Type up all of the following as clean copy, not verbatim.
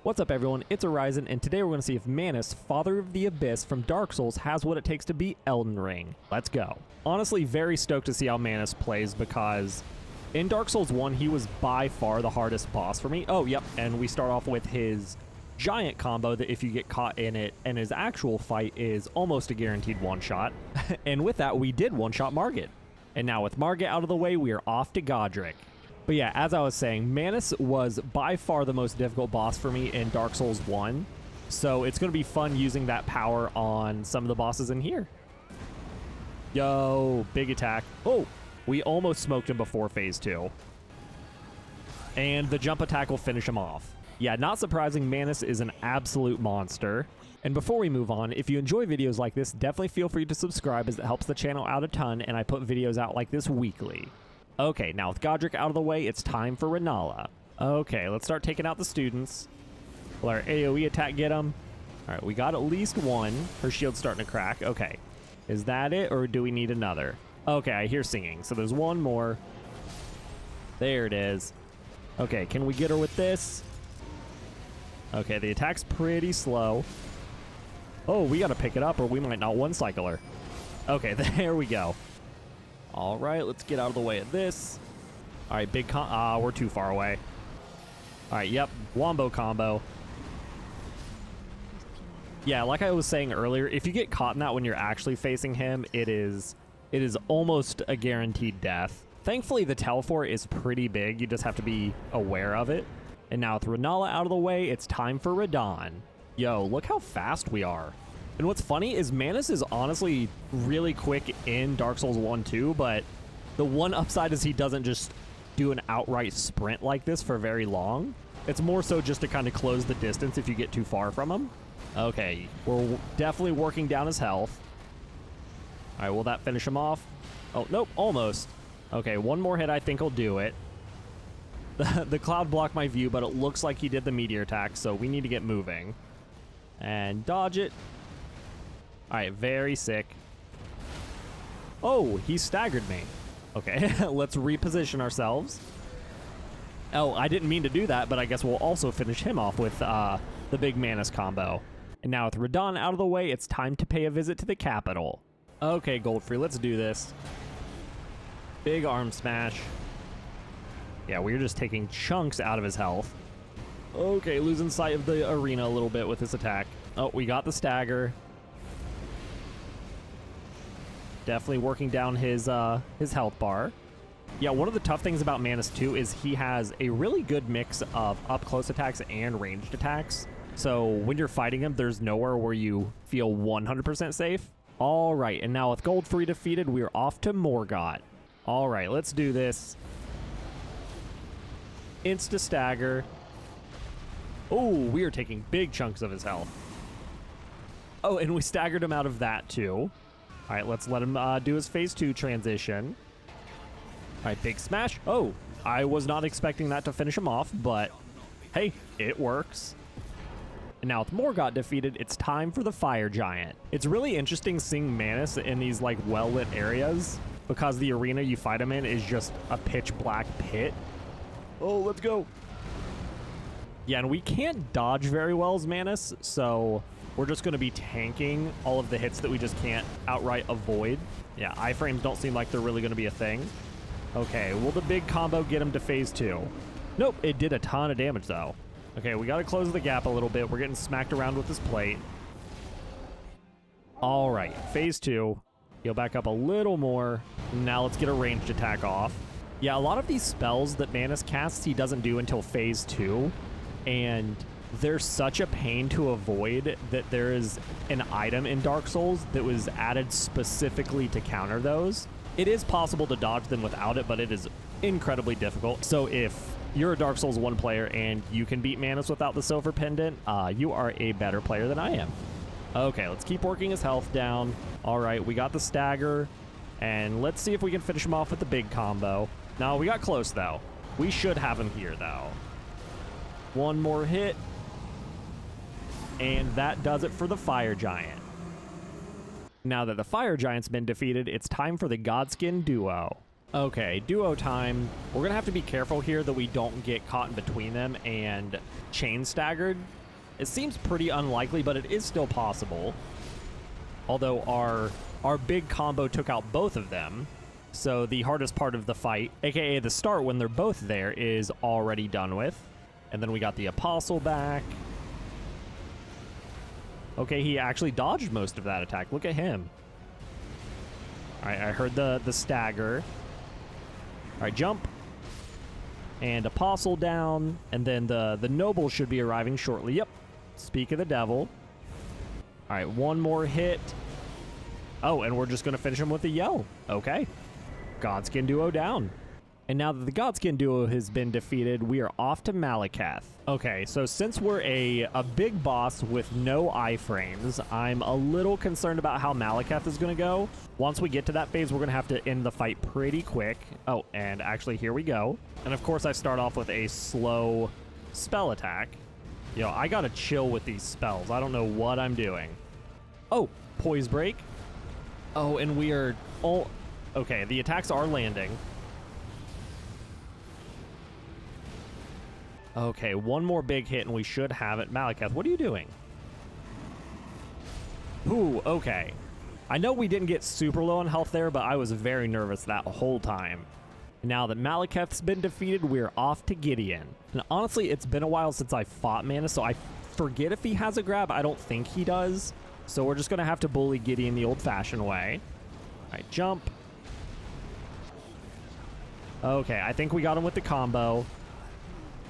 What's up everyone, it's Horizon, and today we're going to see if Manus, Father of the Abyss from Dark Souls, has what it takes to beat Elden Ring. Let's go. Honestly, very stoked to see how Manus plays because in Dark Souls 1, he was by far the hardest boss for me. Oh, yep, and we start off with his giant combo that if you get caught in it, and his actual fight is almost a guaranteed one-shot. And with that, we did one-shot Margit. And now with Margit out of the way, we are off to Godrick. But yeah, as I was saying, Manus was by far the most difficult boss for me in Dark Souls 1. So it's going to be fun using that power on some of the bosses in here. Yo, big attack. Oh, we almost smoked him before phase 2. And the jump attack will finish him off. Yeah, not surprising, Manus is an absolute monster. And before we move on, if you enjoy videos like this, definitely feel free to subscribe as it helps the channel out a ton, and I put videos out like this weekly. Okay, now with Godrick out of the way, it's time for Rennala. Okay, let's start taking out the students. Will our AoE attack get them? All right, we got at least one. Her shield's starting to crack. Okay, is that it, or do we need another? Okay, I hear singing, so there's one more. There it is. Okay, can we get her with this? Okay, the attack's pretty slow. Oh, we gotta pick it up, or we might not one-cycle her. Okay, there we go. All right, let's get out of the way of this. All right, big we're too far away. All right, yep, wombo combo. Yeah, like I was saying earlier, if you get caught in that when you're actually facing him, it is almost a guaranteed death. Thankfully, the teleport is pretty big. You just have to be aware of it. And now with Rennala out of the way, it's time for Radahn. Yo, look how fast we are. And what's funny is Manus is honestly really quick in Dark Souls 1 too, but the one upside is he doesn't just do an outright sprint like this for very long. It's more so just to kind of close the distance if you get too far from him. Okay, we're definitely working down his health. All right, will that finish him off? Oh, nope, almost. Okay, one more hit I think will do it. The cloud blocked my view, but it looks like he did the meteor attack, so we need to get moving. And dodge it. All right, very sick. Oh, he staggered me. Okay, let's reposition ourselves. Oh, I didn't mean to do that, but I guess we'll also finish him off with the big Manus combo. And now with Radahn out of the way, it's time to pay a visit to the capital. Okay, Goldfrey, let's do this. Big arm smash. Yeah, we're just taking chunks out of his health. Okay, losing sight of the arena a little bit with this attack. Oh, we got the stagger. Definitely working down his health bar. Yeah, one of the tough things about Manus too is he has a really good mix of up-close attacks and ranged attacks. So when you're fighting him, there's nowhere where you feel 100% safe. All right, and now with Goldfrey defeated, we're off to Morgott. All right, let's do this. Insta-stagger. Oh, we are taking big chunks of his health. Oh, and we staggered him out of that too. All right, let's let him do his phase 2 transition. All right, big smash. Oh, I was not expecting that to finish him off, but hey, it works. And now with Morgott defeated, it's time for the fire giant. It's really interesting seeing Manus in these like well-lit areas because the arena you fight him in is just a pitch black pit. Oh, let's go. Yeah, and we can't dodge very well as Manus, so we're just going to be tanking all of the hits that we just can't outright avoid. Yeah, iframes don't seem like they're really going to be a thing. Okay, will the big combo get him to phase 2? Nope, it did a ton of damage though. Okay, we got to close the gap a little bit. We're getting smacked around with this plate. All right, phase 2. Heal back up a little more. Now let's get a ranged attack off. Yeah, a lot of these spells that Manus casts, he doesn't do until phase 2. And they're such a pain to avoid that there is an item in Dark Souls that was added specifically to counter those. It is possible to dodge them without it, but it is incredibly difficult. So if you're a Dark Souls 1 player and you can beat Manus without the silver pendant, you are a better player than I am. Okay, let's keep working his health down. All right, we got the stagger. And let's see if we can finish him off with the big combo. No, we got close, though. We should have him here, though. One more hit. And that does it for the fire giant. Now that the fire giant's been defeated, it's time for the Godskin Duo. Okay, duo time. We're gonna have to be careful here that we don't get caught in between them and chain staggered. It seems pretty unlikely, but it is still possible. Although our big combo took out both of them, so the hardest part of the fight, aka the start when they're both there, is already done with. And then we got the Apostle back. Okay, he actually dodged most of that attack. Look at him. All right, I heard the stagger. All right, jump. And Apostle down. And then the Noble should be arriving shortly. Yep. Speak of the devil. All right, one more hit. Oh, and we're just going to finish him with a yell. Okay. Godskin Duo down. And now that the Godskin Duo has been defeated, we are off to Maliketh. Okay, so since we're a big boss with no iframes, I'm a little concerned about how Maliketh is going to go. Once we get to that phase, we're going to have to end the fight pretty quick. Oh, and actually, here we go. And of course, I start off with a slow spell attack. Yo, I got to chill with these spells. I don't know what I'm doing. Oh, Poise Break. Oh, and we are all... Okay, the attacks are landing. Okay, one more big hit and we should have it. Maliketh, what are you doing? Ooh, okay. I know we didn't get super low on health there, but I was very nervous that whole time. Now that Maliketh's been defeated, we're off to Gideon. And honestly, it's been a while since I fought Manus, so I forget if he has a grab. I don't think he does. So we're just going to have to bully Gideon the old-fashioned way. All right, jump. Okay, I think we got him with the combo.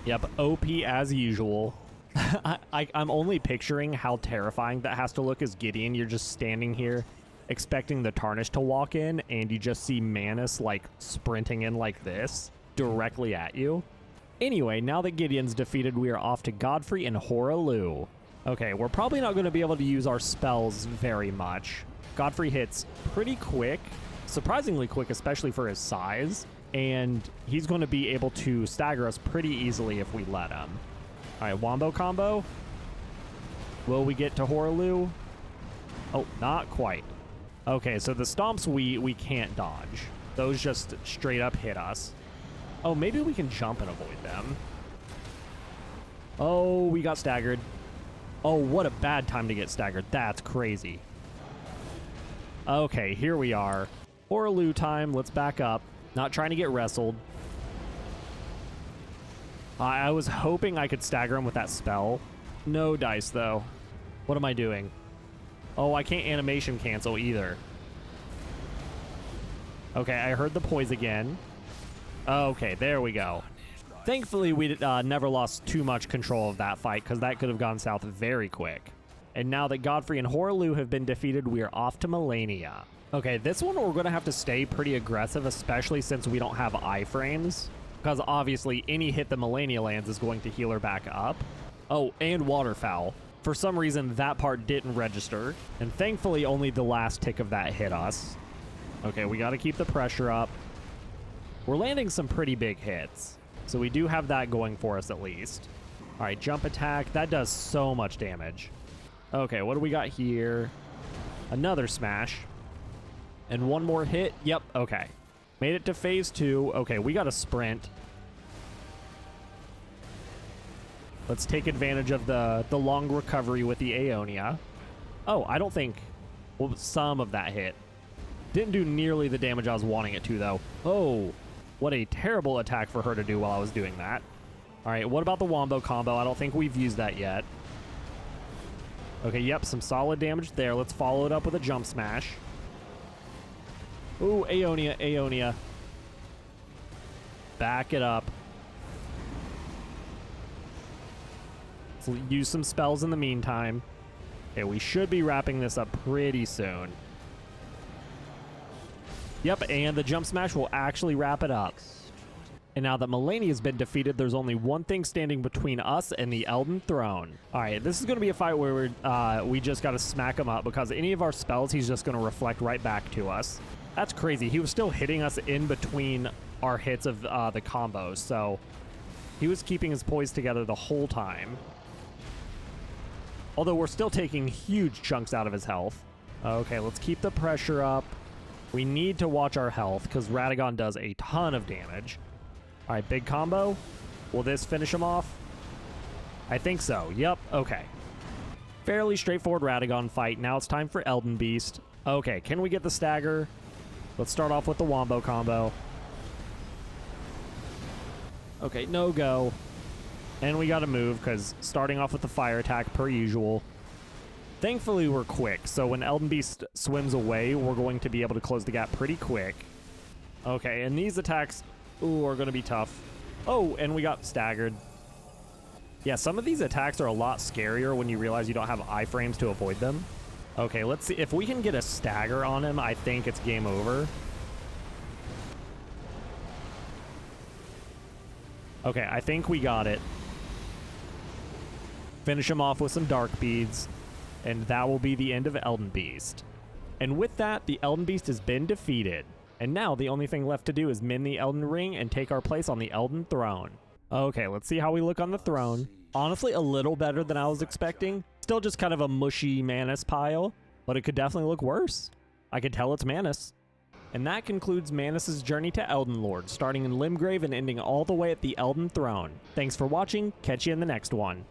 Yep, OP as usual. I'm only picturing how terrifying that has to look as Gideon. You're just standing here expecting the Tarnish to walk in, and you just see Manus, like, sprinting in like this, directly at you. Anyway, now that Gideon's defeated, we are off to Godfrey and Hoarah. Okay, we're probably not going to be able to use our spells very much. Godfrey hits pretty quick, surprisingly quick, especially for his size, and he's going to be able to stagger us pretty easily if we let him. All right, Wombo combo. Will we get to Hoarah? Oh, not quite. Okay, so the stomps we can't dodge. Those just straight up hit us. Oh, maybe we can jump and avoid them. Oh, we got staggered. Oh, what a bad time to get staggered. That's crazy. Okay, here we are. Hoarah time. Let's back up. Not trying to get wrestled. I was hoping I could stagger him with that spell. No dice, though. What am I doing? Oh, I can't animation cancel either. Okay, I heard the poise again. Okay, there we go. Thankfully, we never lost too much control of that fight, because that could have gone south very quick. And now that Godfrey and Hoarah have been defeated, we are off to Malenia. Okay, this one we're going to have to stay pretty aggressive, especially since we don't have iframes. Because obviously, any hit that Malenia lands is going to heal her back up. Oh, and Waterfowl. For some reason, that part didn't register. And thankfully, only the last tick of that hit us. Okay, we got to keep the pressure up. We're landing some pretty big hits. So we do have that going for us at least. All right, jump attack. That does so much damage. Okay, what do we got here? Another smash. And one more hit. Yep, okay. Made it to phase 2. Okay, we got to sprint. Let's take advantage of the long recovery with the Aeonia. Oh, I don't think... Well, some of that hit. Didn't do nearly the damage I was wanting it to, though. Oh, what a terrible attack for her to do while I was doing that. All right, what about the Wombo combo? I don't think we've used that yet. Okay, yep, some solid damage there. Let's follow it up with a jump smash. Ooh, Aeonia, Aeonia. Back it up. Let's use some spells in the meantime. Okay, we should be wrapping this up pretty soon. Yep, and the jump smash will actually wrap it up. And now that Malenia has been defeated, there's only one thing standing between us and the Elden throne. All right, this is going to be a fight where we just got to smack him up, because any of our spells, he's just going to reflect right back to us. That's crazy. He was still hitting us in between our hits of the combos, so he was keeping his poise together the whole time. Although we're still taking huge chunks out of his health. Okay, let's keep the pressure up. We need to watch our health because Radagon does a ton of damage. All right, big combo. Will this finish him off? I think so. Yep. Okay. Fairly straightforward Radagon fight. Now it's time for Elden Beast. Okay, can we get the stagger? Let's start off with the Wombo combo. Okay, no go. And we gotta move because starting off with the fire attack per usual. Thankfully, we're quick, so when Elden Beast swims away, we're going to be able to close the gap pretty quick. Okay, and these attacks, ooh, are gonna be tough. Oh, and we got staggered. Yeah, some of these attacks are a lot scarier when you realize you don't have iframes to avoid them. Okay, let's see. If we can get a stagger on him, I think it's game over. Okay, I think we got it. Finish him off with some dark beads, and that will be the end of Elden Beast. And with that, the Elden Beast has been defeated. And now the only thing left to do is min the Elden Ring and take our place on the Elden Throne. Okay, let's see how we look on the throne. Honestly, a little better than I was expecting. Still just kind of a mushy Manus pile, but it could definitely look worse. I could tell it's Manus. And that concludes Manus' journey to Elden Lord, starting in Limgrave and ending all the way at the Elden Throne. Thanks for watching, catch you in the next one.